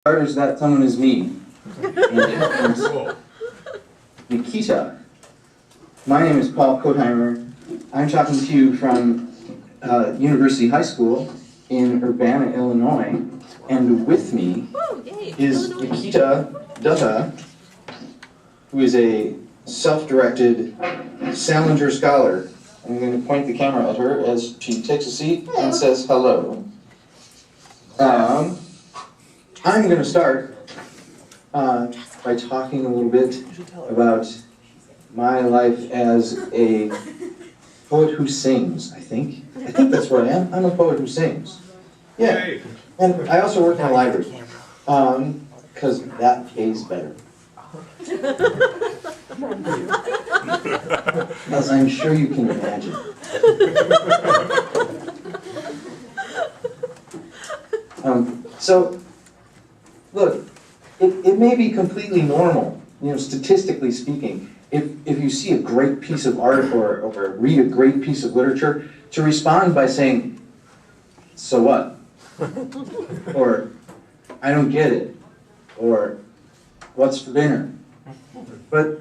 Is that someone is me. Nikita. My name is Paul Kotheimer. I'm talking to you from University High School in Urbana, Illinois. And with me is Nikita Dutta, who is a self-directed Salinger scholar. I'm going to point the camera at her as she takes a seat and says hello. I'm going to start by talking a little bit about my life as a poet who sings, I think. I think that's what I am. I'm a poet who sings. Yeah. And I also work in a library, because that pays better. As I'm sure you can imagine. So, look, it may be completely normal, statistically speaking, if you see a great piece of art or read a great piece of literature, to respond by saying, so what? Or, I don't get it. Or, what's for dinner? But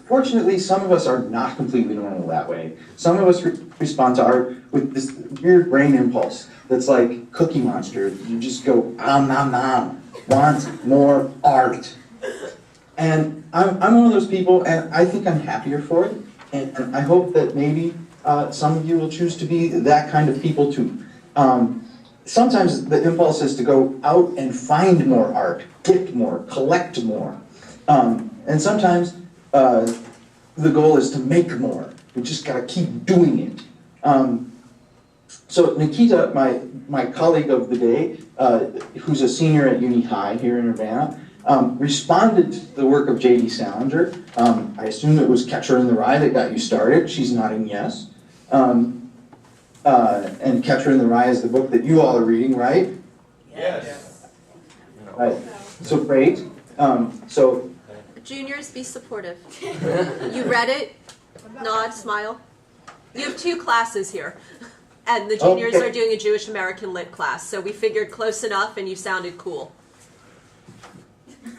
fortunately, some of us are not completely normal that way. Some of us respond to art with this weird brain impulse that's like Cookie Monster. You just go, nom, nom, want more art. And I'm one of those people, and I think I'm happier for it. And I hope that maybe some of you will choose to be that kind of people too. Sometimes the impulse is to go out and find more art, get more, collect more. And sometimes the goal is to make more. We just gotta keep doing it. So Nikita, my colleague of the day, who's a senior at Uni High here in Urbana, responded to the work of J.D. Salinger. I assume it was Catcher in the Rye that got you started. She's nodding yes. And Catcher in the Rye is the book that you all are reading, right? Yes. Right. So great. So juniors, be supportive. You read it, nod, smile. You have 2 classes here. And the juniors are doing a Jewish American Lit class, so we figured close enough and you sounded cool.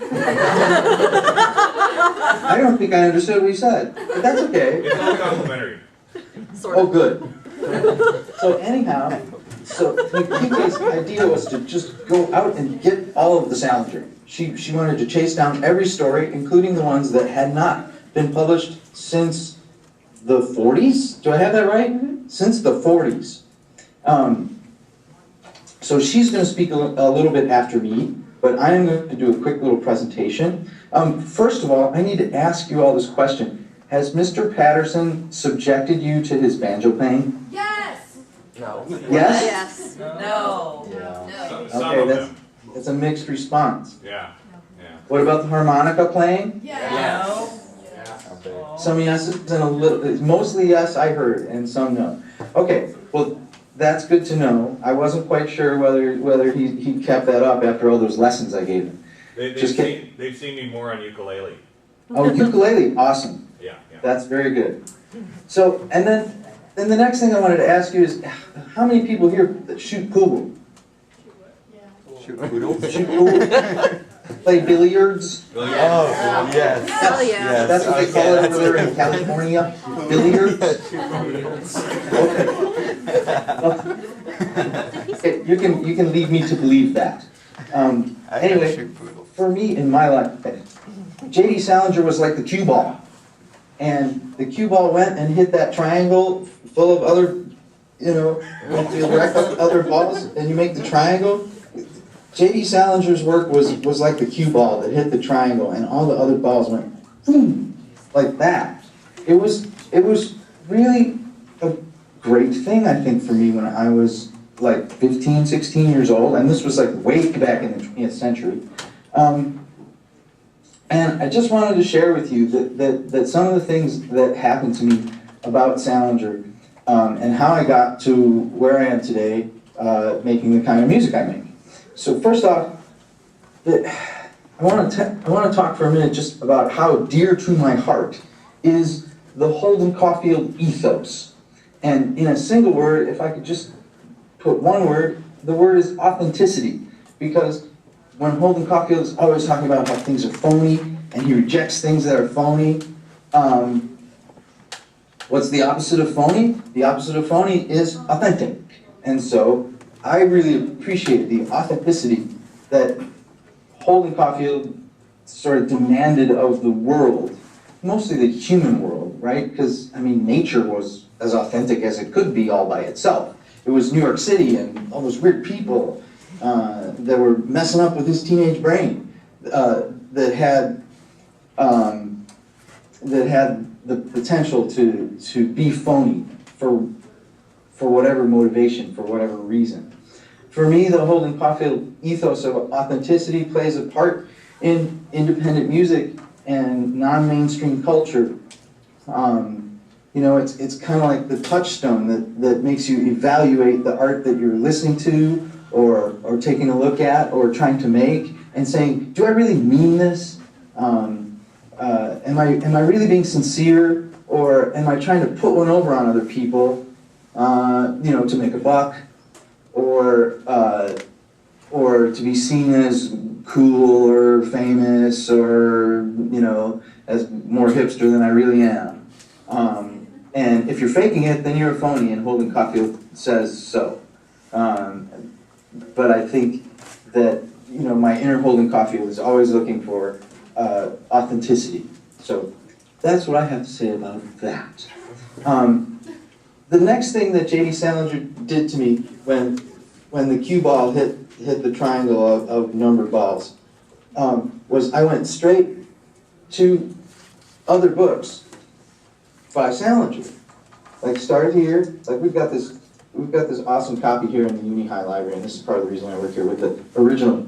I don't think I understood what you said, but that's okay. It's all complimentary. Sort of. Oh, good. So anyhow, so Nikita's idea was to just go out and get all of the Salinger. She wanted to chase down every story, including the ones that had not been published since the 40s? Do I have that right? Since the 40s. So she's going to speak a little bit after me, but I'm going to do a quick little presentation. First of all, I need to ask you all this question. Has Mr. Patterson subjected you to his banjo playing? Yes! No. Yes? Yes. No. Okay, that's a mixed response. Yeah. What about the harmonica playing? Yes. Some yeses and a little, mostly yes I heard, and some no. Okay, well that's good to know. I wasn't quite sure whether he kept that up after all those lessons I gave him. They've seen me more on ukulele. Oh, ukulele, awesome. Yeah. That's very good. So, and then the next thing I wanted to ask you is, how many people here that shoot poodle? Shoot poodle? Shoot poodle? Play billiards? Oh, yes. Hell yeah. That's what they call it over there in California? Billiards? Okay. You can lead me to believe that. Anyway, for me in my life, J.D. Salinger was like the cue ball. And the cue ball went and hit that triangle full of other, went to direct other balls, and you make the triangle. J.D. Salinger's work was like the cue ball that hit the triangle, and all the other balls went boom, like that. It was really a great thing, I think, for me when I was like 15, 16 years old, and this was like way back in the 20th century. And I just wanted to share with you that some of the things that happened to me about Salinger and how I got to where I am today, making the kind of music I make. So first off, I want to talk for a minute just about how dear to my heart is the Holden Caufield ethos. And in a single word, if I could just put one word, the word is authenticity. Because when Holden Caufield is always talking about how things are phony, and he rejects things that are phony, what's the opposite of phony? The opposite of phony is authentic. And so I really appreciate the authenticity that Holden Caufield sort of demanded of the world, mostly the human world, right? Because, I mean, nature was as authentic as it could be all by itself. It was New York City and all those weird people that were messing up with his teenage brain that had the potential to be phony for whatever motivation, for whatever reason. For me, the Holden Caufield ethos of authenticity plays a part in independent music and non-mainstream culture. You know, it's kind of like the touchstone that makes you evaluate the art that you're listening to or taking a look at or trying to make and saying, do I really mean this? Am I really being sincere, or am I trying to put one over on other people, you know, to make a buck, or to be seen as cool or famous, or, you know, as more hipster than I really am. And if you're faking it, then you're a phony, and Holden Caufield says so. But I think that, you know, my inner Holden Caufield is always looking for authenticity. So that's what I have to say about that. The next thing that J.D. Salinger did to me when the cue ball hit the triangle of numbered balls was I went straight to other books by Salinger. Like, started here, like we've got this awesome copy here in the Uni High Library, and this is part of the reason I work here, with the original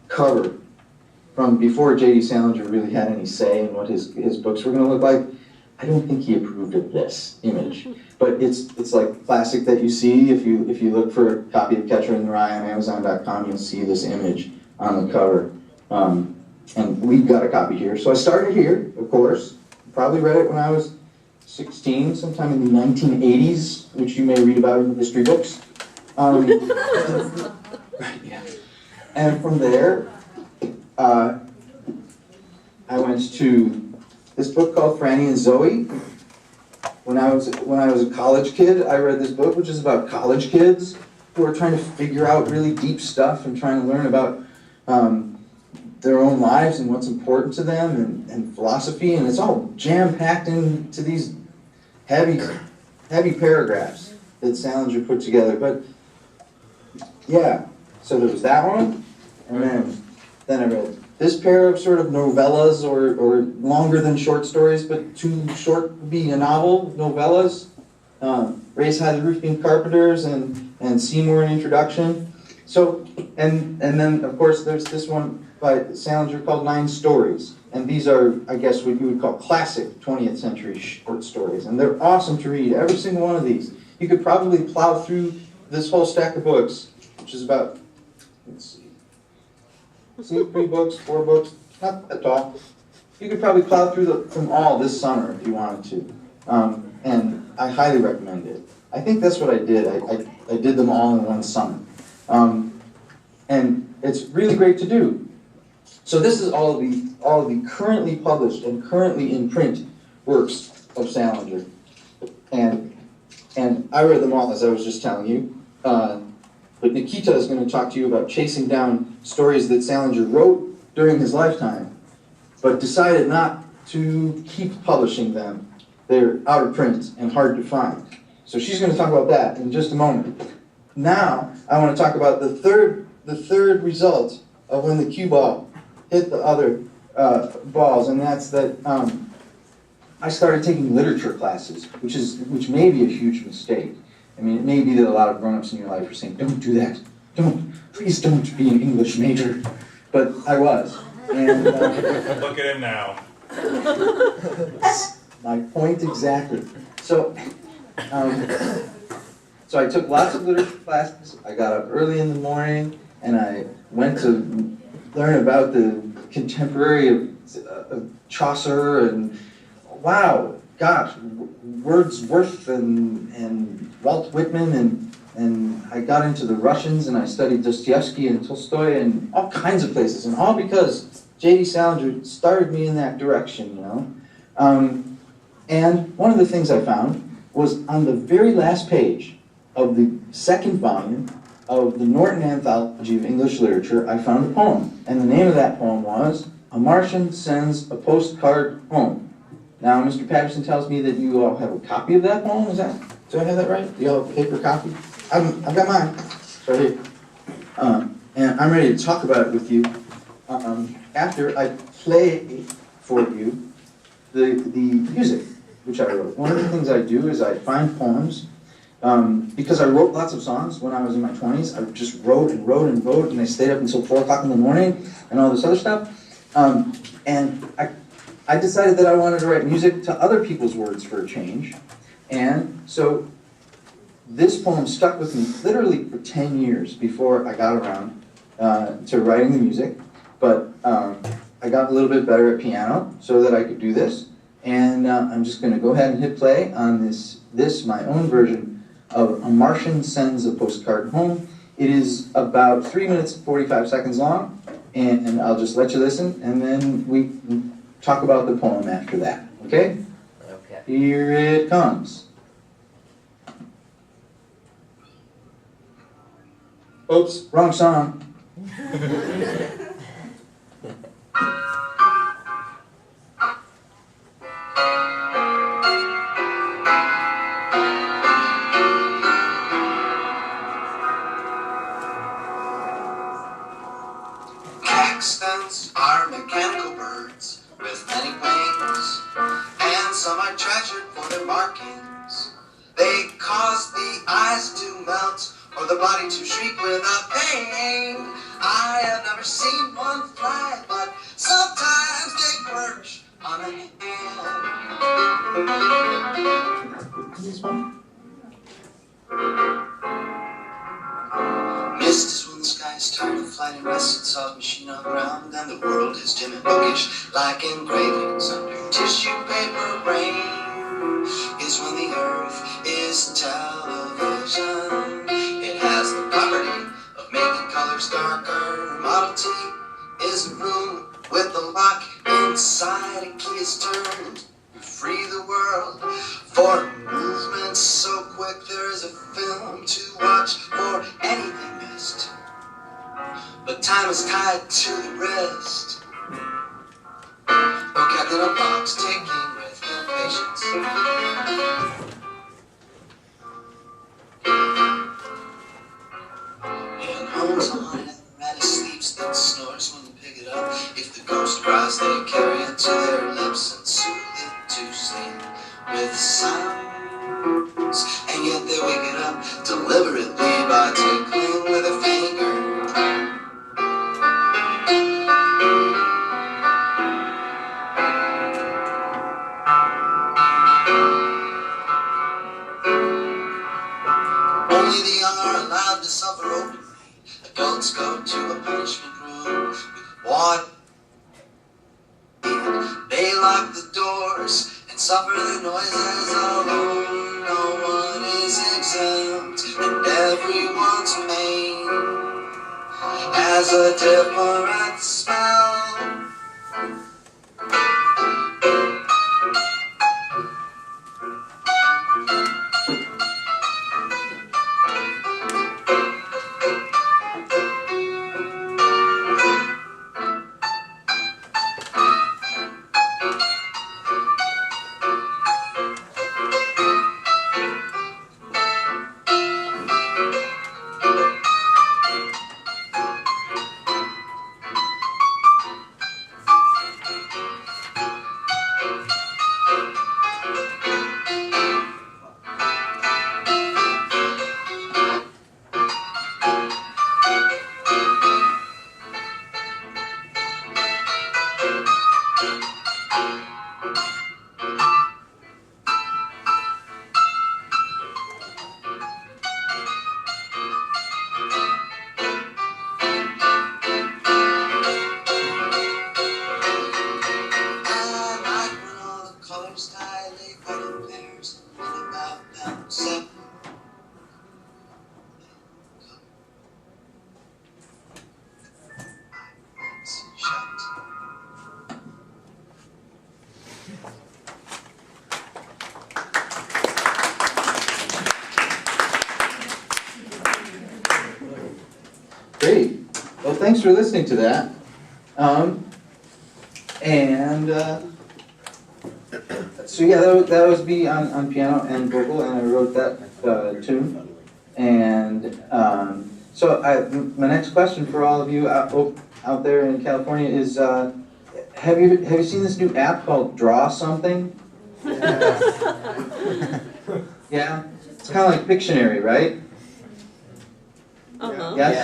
cover from before J.D. Salinger really had any say in what his books were going to look like. I don't think he approved of this image, but it's like classic that you see if you look for a copy of Catcher in the Rye on Amazon.com, you'll see this image on the cover, and we've got a copy here. So I started here, of course. Probably read it when I was 16, sometime in the 1980s, which you may read about in the history books. Right, yeah. And from there, I went to this book called Franny and Zooey. When I was a college kid, I read this book, which is about college kids who are trying to figure out really deep stuff and trying to learn about their own lives and what's important to them, and philosophy, and it's all jam-packed into these heavy paragraphs that Salinger put together. But yeah, so there was that one, and then I read this pair of sort of novellas or longer than short stories, but too short to be a novel, novellas. Race High the Roof Beam Carpenters and Seymour in Introduction. So, and then of course there's this one by Salinger called 9 Stories. And these are, I guess, what you would call classic 20th century short stories. And they're awesome to read, every single one of these. You could probably plow through this whole stack of books, which is about, let's see 3 books, 4 books, not that tall. You could probably plow through them all this summer if you wanted to. And I highly recommend it. I think that's what I did. I did them all in one summer. And it's really great to do. So this is all of the currently published and currently in print works of Salinger. And I read them all, as I was just telling you. But Nikita is going to talk to you about chasing down stories that Salinger wrote during his lifetime, but decided not to keep publishing them. They're out of print and hard to find. So she's going to talk about that in just a moment. Now, I want to talk about the third result of when the cue ball hit the other balls, and that's that I started taking literature classes, which may be a huge mistake. I mean, it may be that a lot of grown-ups in your life are saying, don't do that. Please don't be an English major. But I was. And, look at him now. My point exactly. So I took lots of literature classes. I got up early in the morning, and I went to learn about the contemporary of Chaucer, and wow, gosh, Wordsworth and Walt Whitman, and and I got into the Russians, and I studied Dostoevsky and Tolstoy and all kinds of places, and all because J.D. Salinger started me in that direction, you know. And one of the things I found was on the very last page of the second volume of the Norton Anthology of English Literature, I found a poem. And the name of that poem was A Martian Sends a Postcard Home. Now, Mr. Patterson tells me that you all have a copy of that poem, do I have that right? Do you all have a paper copy? I've got mine. It's right here. And I'm ready to talk about it with you after I play for you the music which I wrote. One of the things I do is I find poems, because I wrote lots of songs when I was in my 20s. I just wrote and wrote and wrote, and I stayed up until 4 o'clock in the morning and all this other stuff. And I decided that I wanted to write music to other people's words for a change. And so this poem stuck with me literally for 10 years before I got around to writing the music. But I got a little bit better at piano so that I could do this. And I'm just going to go ahead and hit play on this my own version of A Martian Sends a Postcard Home. It is about 3 minutes and 45 seconds long, and I'll just let you listen, and then we can talk about the poem after that, okay? Okay. Here it comes. Oops, wrong song. Accents are mechanical birds with many wings, and some are treasured for their markings. They cause the eyes to melt or the body to shriek without pain. I have never seen one fly, but sometimes they perch on a hand. This one? Mist is when the sky is tired of flight and rested, soft machine on ground, and the world is dim and bookish, like engravings under tissue paper. Rain is when the earth is television. It has the property of making colors darker. Model T is a room with a lock inside. A key is turned. We free the world for movement so quick. There is a film to watch for anything missed, but time is tied to the wrist, or kept in a box ticking with impatience. In homes on apparatus sleeps, then snores when you pick it up. If the ghost cries, they carry it to their lips and soothe it to sleep with sounds. And yet they wake it up deliberately by tickling with a finger. Only the young are allowed to suffer openly. Adults go to a punishment room with water. They lock the doors and suffer the noises alone. No one is exempt, and everyone's pain has a different smell. thanks for listening to that. So yeah, that was me on piano and vocal, and I wrote that tune. And my next question for all of you out there in California is, have you seen this new app called Draw Something? Yeah? It's kind of like Pictionary, right? Uh-huh. Yes?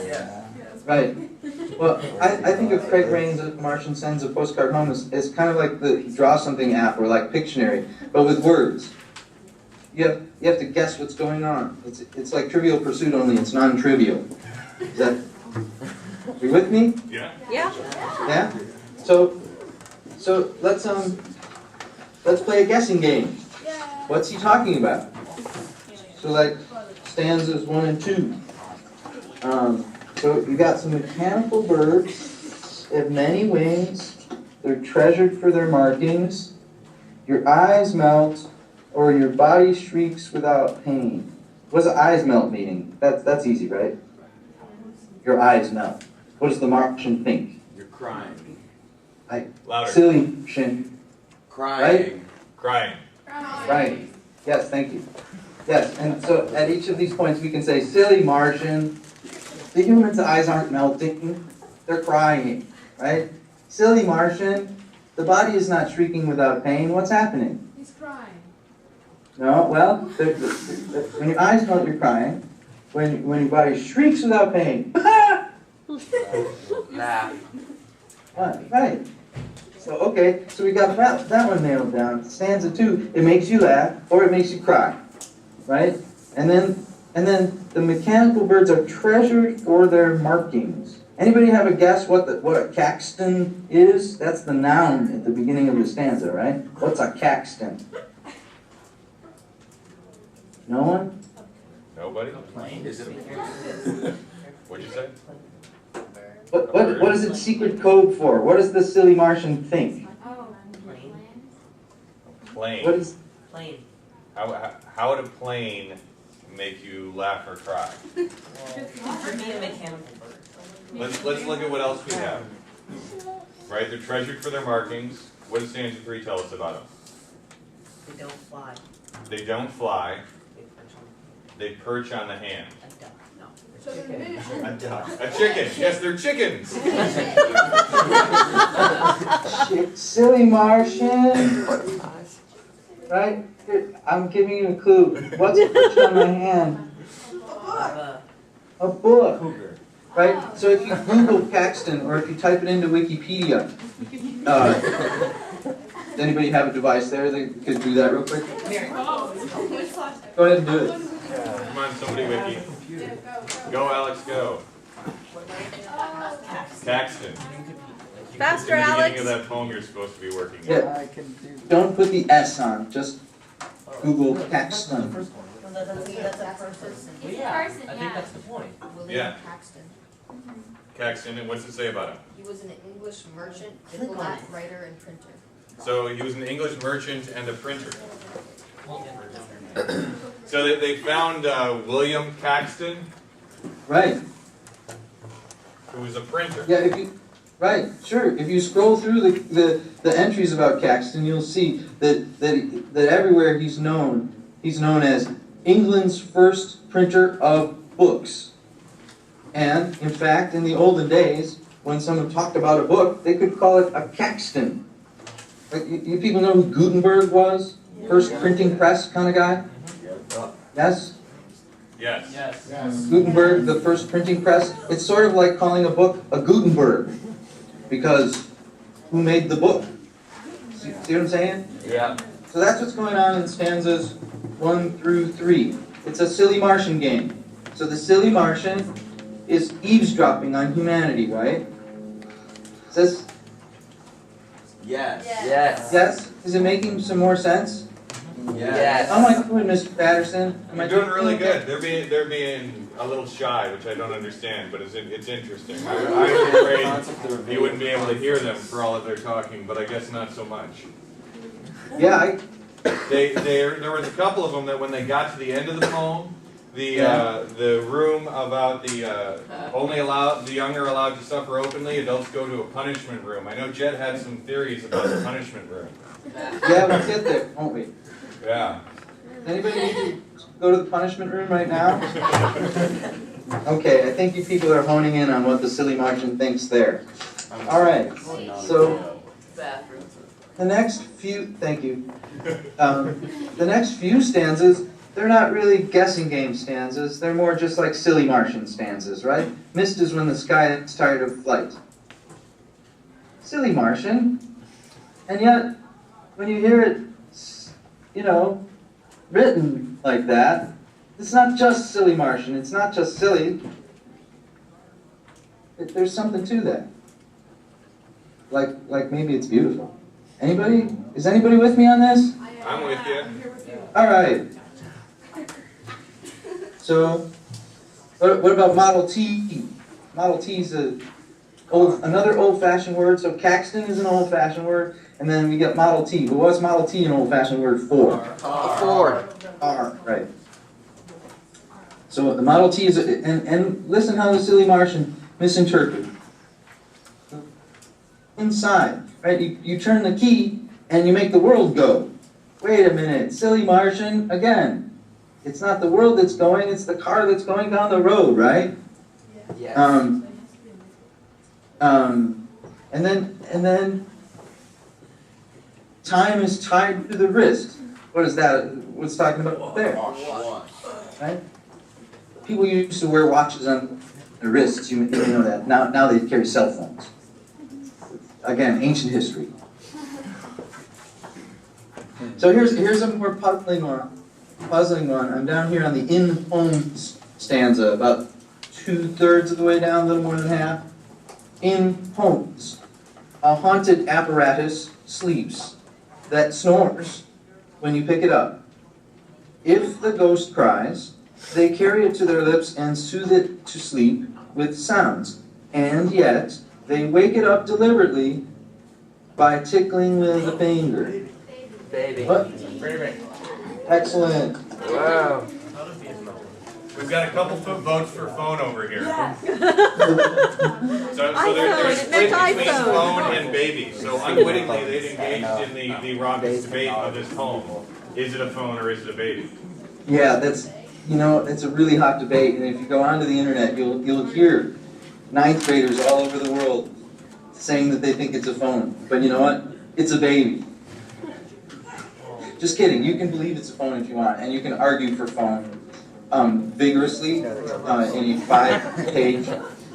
Yes. Right. Well, I think of Craig Raine's Martian Sends, a Postcard Home as kind of like the Draw Something app, or like Pictionary, but with words. You have to guess what's going on. It's like Trivial Pursuit, only it's non-trivial. Is that, are you with me? Yeah. Yeah. Yeah? So let's play a guessing game. What's he talking about? So like stanzas 1 and 2. So you got some mechanical birds, they have many wings, they're treasured for their markings, your eyes melt, or your body shrieks without pain. What does eyes melt meaning? That's easy, right? Your eyes melt. What does the Martian think? You're crying. Louder. Silly Martian. Crying. Crying. Right. Yes, thank you. Yes, and so at each of these points we can say, Silly Martian. The human's eyes aren't melting, they're crying, right? Silly Martian, the body is not shrieking without pain. What's happening? He's crying. No, well, when your eyes melt, you're crying. When your body shrieks without pain, Laugh. right. So, okay, so we got that one nailed down. Stanza 2, it makes you laugh or it makes you cry, right? And then the mechanical birds are treasured for their markings. Anybody have a guess what a caxton is? That's the noun at the beginning of the stanza, right? What's a caxton? No one? Nobody? Is it What'd you say? What is its secret code for? What does the Silly Martian think? Oh, Plane. What is? Plane. How would a plane make you laugh or cry? For me, a mechanical bird. Let's look at what else we have. Right, they're treasured for their markings. What does stanza 3 tell us about them? They don't fly. They don't fly. They perch on They perch on the hand. a duck. No. so they're miniature. A duck. A chicken. Yes, they're chickens. Silly Martian. Right? Here, I'm giving you a clue. What's perched on my hand? A book. Right? So if you Google Caxton, or if you type it into Wikipedia, does anybody have a device there that could do that real quick? Go ahead and do it. Come on, somebody wiki. Go, Alex, go. Caxton. Faster, In the beginning Alex. of that poem you're supposed to be working in. Yeah. Don't put the S on. Just Google Caxton. Well, that's a person. It's Yeah, a person, I think yeah. that's the point. Yeah. William Caxton. Caxton, and what's it say about him? He was an English merchant, Click on diplomat, it. writer, and printer. So he was an English merchant and a printer. So they found William Caxton, Right. who was a printer. Yeah, right, sure. If you scroll through the entries about Caxton, you'll see that everywhere he's known as England's first printer of books. And, in fact, in the olden days, when someone talked about a book, they could call it a Caxton. Like, you people know who Gutenberg was? First printing press kind of guy? Yes? Yes. Yes. Gutenberg, the first printing press. It's sort of like calling a book a Gutenberg, because who made the book? See what I'm saying? Yeah. So that's what's going on in stanzas 1 through 3. It's a Silly Martian game. So the Silly Martian is eavesdropping on humanity, right? Says Yes. Yes. yes? Is it making some more sense? Yes. How am I doing, Mr. Patterson? Am I You're doing really good. They're being a little shy, which I don't understand, but it's interesting. I was afraid you wouldn't be able to hear them for all that they're talking, but I guess not so much. Yeah, There was a couple of them that when they got to the end of the poem, The room about the the young are allowed to suffer openly. Adults go to a punishment room. I know Jed had some theories about the punishment room. Yeah, we'll get there, won't we? Yeah. Anybody need to go to the punishment room right now? Okay, I think you people are honing in on what the Silly Martian thinks there. All right, so the next few, thank you. The next few stanzas, they're not really guessing game stanzas. They're more just like Silly Martian stanzas, right? Mist is when the sky is tired of flight. Silly Martian. And yet, when you hear it, you know, written like that, it's not just Silly Martian. It's not just silly. There's something to that. Like maybe it's beautiful. Anybody? Is anybody with me on this? I'm with you. All right. So, what about Model T? Model T is another old-fashioned word. So Caxton is an old-fashioned word, and then we get Model T. But what's Model T an old-fashioned word for? Ford. R, right. So the Model T is, and listen how the Silly Martian misinterpreted. Inside, right? You turn the key and you make the world go. Wait a minute, Silly Martian, again. It's not the world that's going, it's the car that's going down the road, right? Yes. And then time is tied to the wrist. What is that? What's talking about there? Right? People used to wear watches on their wrists. You may know that. Now they carry cell phones. Again, ancient history. So here's a more puzzling one. I'm down here on the in-home stanza, about 2/3 of the way down, a little more than half. In homes, a haunted apparatus sleeps that snores when you pick it up. If the ghost cries, they carry it to their lips and soothe it to sleep with sounds, and yet they wake it up deliberately by tickling with a finger. Baby. What? Excellent. Wow. We've got a couple votes for phone over here. Yes. So iPhone, they're it split meant between iPhone. phone and baby. So unwittingly they've engaged in the raucous debate of this poem. Is it a phone or is it a baby? Yeah, that's, it's a really hot debate, and if you go onto the internet, you'll hear ninth graders all over the world saying that they think it's a phone. But you know what? It's a baby. Just kidding. You can believe it's a phone if you want, and you can argue for phone vigorously in a 5-page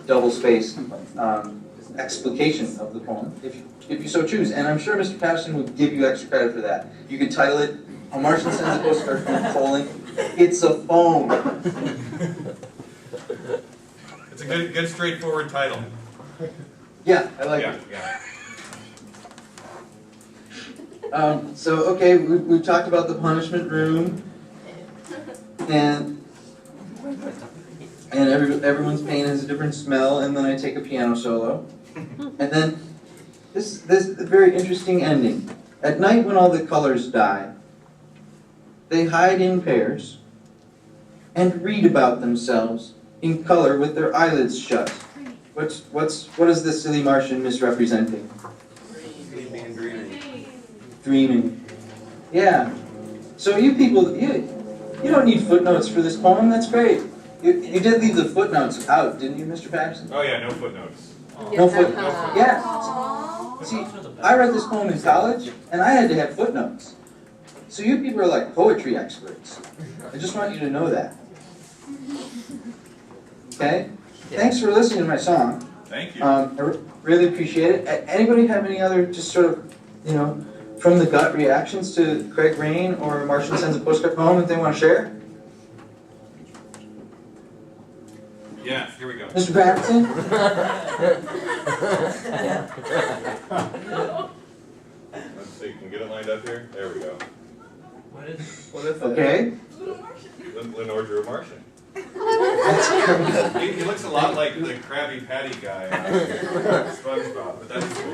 double-spaced explication of the poem, if you so choose. And I'm sure Mr. Patterson would give you extra credit for that. You could title it, "A Martian Sends a Postcard Home, It's a Phone." It's a good straightforward title. Yeah, I like it. Yeah. Okay, we've talked about the punishment room, and everyone's pain has a different smell, and then I take a piano solo, and then this very interesting ending. At night when all the colors die, they hide in pairs and read about themselves in color with their eyelids shut. What is this Silly Martian misrepresenting? Dreaming. Yeah. So you people, you don't need footnotes for this poem. That's great. You did leave the footnotes out, didn't you, Mr. Patterson? Oh yeah, no footnotes. No footnotes. Yeah. See, I read this poem in college, and I had to have footnotes. So you people are like poetry experts. I just want you to know that. Okay? Thanks for listening to my song. Thank you. I really appreciate it. Anybody have any other just sort of, from the gut reactions to Craig Raine or Martian Sends a Postcard Home that they want to share? Yeah, here we go. Mr. Patterson? Let's see, can we get it lined up here? There we go. What is that? Okay. Lenore drew a Martian. That's great. He looks a lot like the Krabby Patty guy on SpongeBob, but that's cool.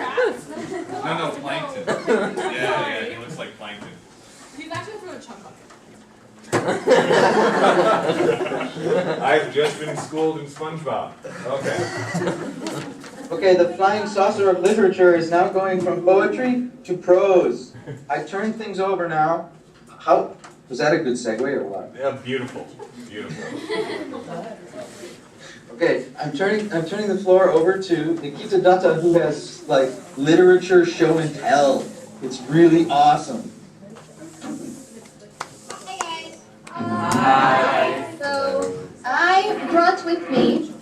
No, Plankton. Yeah, he looks like Plankton. He's actually from a chunk bucket. I've just been schooled in SpongeBob. Okay. Okay, the flying saucer of literature is now going from poetry to prose. I turn things over now. How, was that a good segue or what? Yeah, beautiful. Beautiful. Okay, I'm turning the floor over to Nikita Dutta, who has like literature show and tell. It's really awesome. Hey guys. Hi. So I brought with me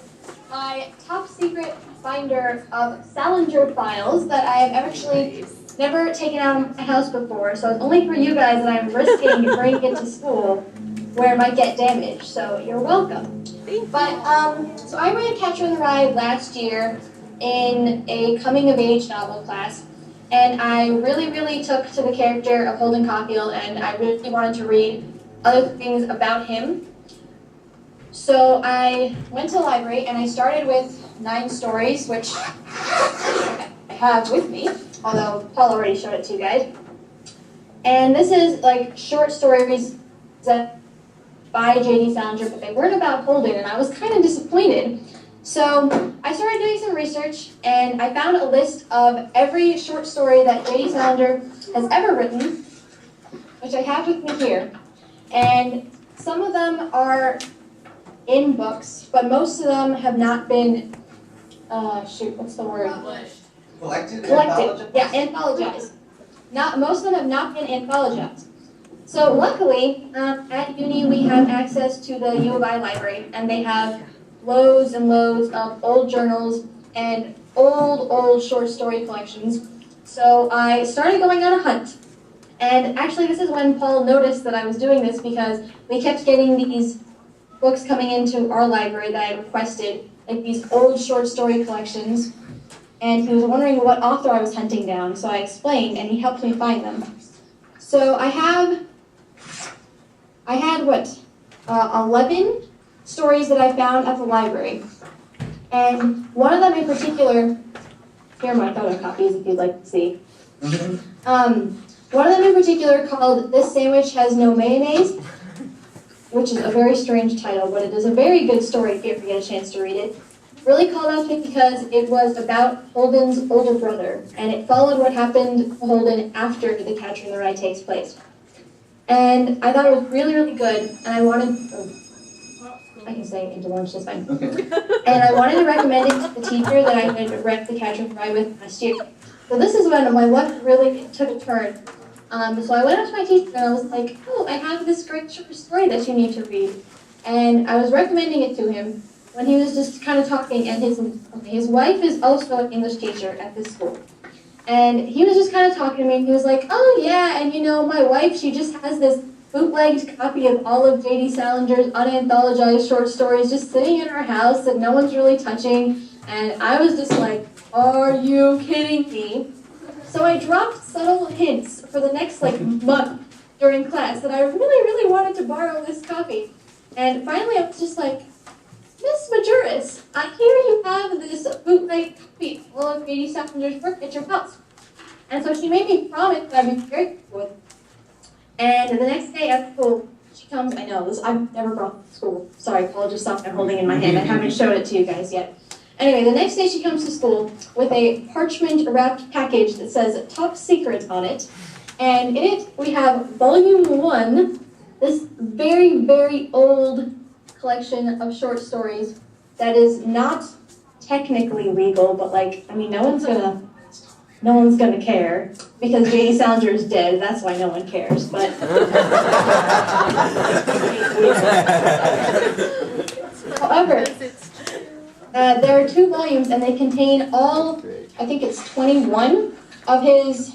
my top secret binder of Salinger files that I have actually never taken out of my house before. So it's only for you guys that I'm risking bringing it to school where it might get damaged. So you're welcome. But so I read Catcher in the Rye last year in a coming of age novel class. And I really took to the character of Holden Caufield, and I really wanted to read other things about him. So I went to the library, and I started with 9 stories, which I have with me, although Paul already showed it to you guys. And this is like short stories that by J.D. Salinger, but they weren't about Holden, and I was kind of disappointed. So I started doing some research, and I found a list of every short story that J.D. Salinger has ever written, which I have with me here. And some of them are in books, but most of them have not been, what's the word? Collected? Yeah, anthologized. Most of them have not been anthologized. So luckily, at Uni we have access to the U of I library, and they have loads and loads of old journals and old short story collections. So I started going on a hunt. And actually this is when Paul noticed that I was doing this, because we kept getting these books coming into our library that I requested, like these old short story collections. And he was wondering what author I was hunting down, so I explained, and he helped me find them. So I had 11 stories that I found at the library. And one of them in particular, here are my photocopies if you'd like to see. One of them in particular, called This Sandwich Has No Mayonnaise, which is a very strange title, but it is a very good story if you ever get a chance to read it. Really called out to me because it was about Holden's older brother, and it followed what happened to Holden after The Catcher in the Rye takes place. And I thought it was really good, and I wanted, I can say into lunch, that's fine. Okay. And I wanted to recommend it to the teacher that I had read The Catcher in the Rye with last year. So this is when my luck really took a turn. So I went up to my teacher and I was like, oh, I have this great short story that you need to read. And I was recommending it to him when he was just kind of talking, and his wife is also an English teacher at this school. And he was just kind of talking to me, and he was like, oh yeah, and you know, my wife, she just has this bootlegged copy of all of J.D. Salinger's unanthologized short stories just sitting in our house that no one's really touching. And I was just like, are you kidding me? So I dropped subtle hints for the next month during class that I really wanted to borrow this copy. And finally I was just like, Miss Majoris, I hear you have this bootleg copy of all of J.D. Salinger's work at your house. And so she made me promise that I'd be very careful with it. And the next day at school, she comes, I know, I've never brought this to school. Sorry, Paul just saw it holding in my hand. I haven't showed it to you guys yet. Anyway, the next day she comes to school with a parchment-wrapped package that says Top Secret on it. And in it, we have Volume 1, this very old collection of short stories that is not technically legal, but no one's gonna care, because J.D. Salinger is dead, that's why no one cares, but... However, there are 2 volumes, and they contain all, I think it's 21 of his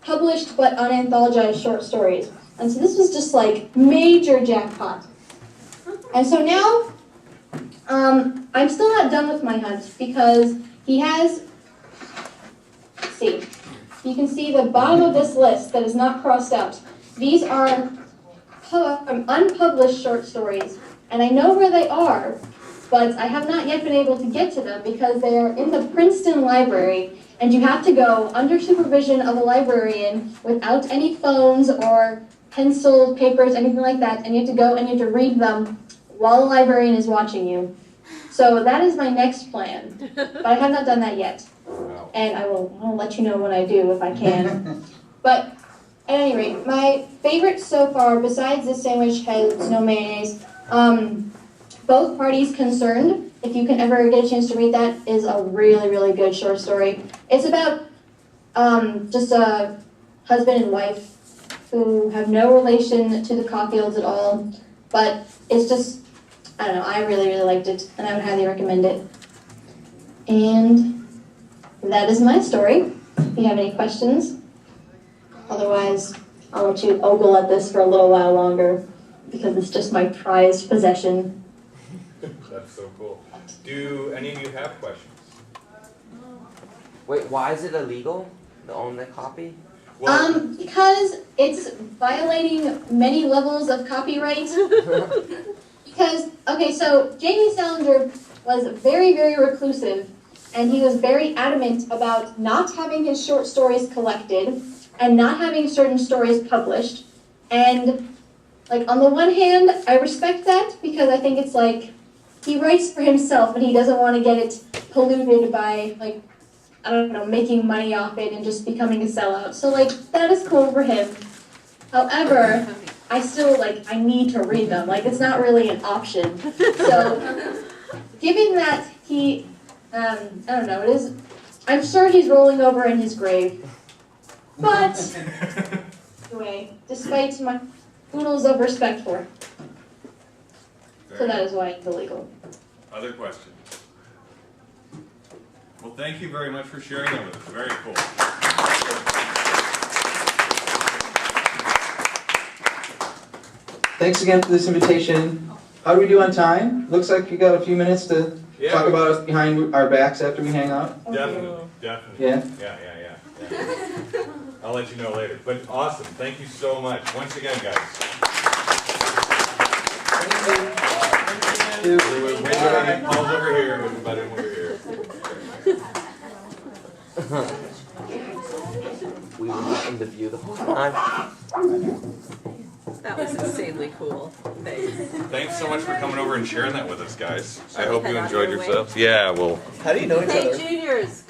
published but unanthologized short stories. And so this was just major jackpot. And so now, I'm still not done with my hunt, because he has, let's see, you can see the bottom of this list that is not crossed out. These are unpublished short stories, and I know where they are, but I have not yet been able to get to them because they are in the Princeton Library, and you have to go under supervision of a librarian without any phones or pencils, papers, anything like that, and you have to go and you have to read them while the librarian is watching you. So that is my next plan, but I have not done that yet. Wow. And I'll let you know when I do if I can. But at any rate, my favorite so far, besides this sandwich has no mayonnaise, Both Parties Concerned, if you can ever get a chance to read that, is a really, really good short story. It's about just a husband and wife who have no relation to the Caufields at all, but it's just, I don't know, I really, really liked it, and I would highly recommend it. And that is my story. If you have any questions, otherwise I'll let you ogle at this for a little while longer, because it's just my prized possession. That's so cool. Do any of you have questions? Wait, why is it illegal to own the copy? Because it's violating many levels of copyright. Because, okay, so Jamie Salinger was very, very reclusive, and he was very adamant about not having his short stories collected and not having certain stories published. And, like, on the one hand, I respect that because I think it's like he writes for himself and he doesn't want to get it polluted by, like, I don't know, making money off it and just becoming a sellout. So, like, that is cool for him. However, I still, like, I need to read them. Like, it's not really an option. So, given that he, I don't know, it is, I'm sure he's rolling over in his grave. But, anyway, despite my oodles of respect for him. So that is why it's illegal. Other questions? Well, thank you very much for sharing that with us. Very cool. Thanks again for this invitation. How do we do on time? Looks like you got a few minutes to talk about us behind our backs after we hang out. Definitely, definitely. Yeah? Yeah. I'll let you know later. But awesome. Thank you so much. Once again, guys. Paul's over here. Everybody over here. We were not in the view the whole time. That was insanely cool. Thanks. Thanks so much for coming over and sharing that with us, guys. I Shall we hope head you out enjoyed your way? yourselves. Yeah, well. How do you know each other? Hey, juniors, go.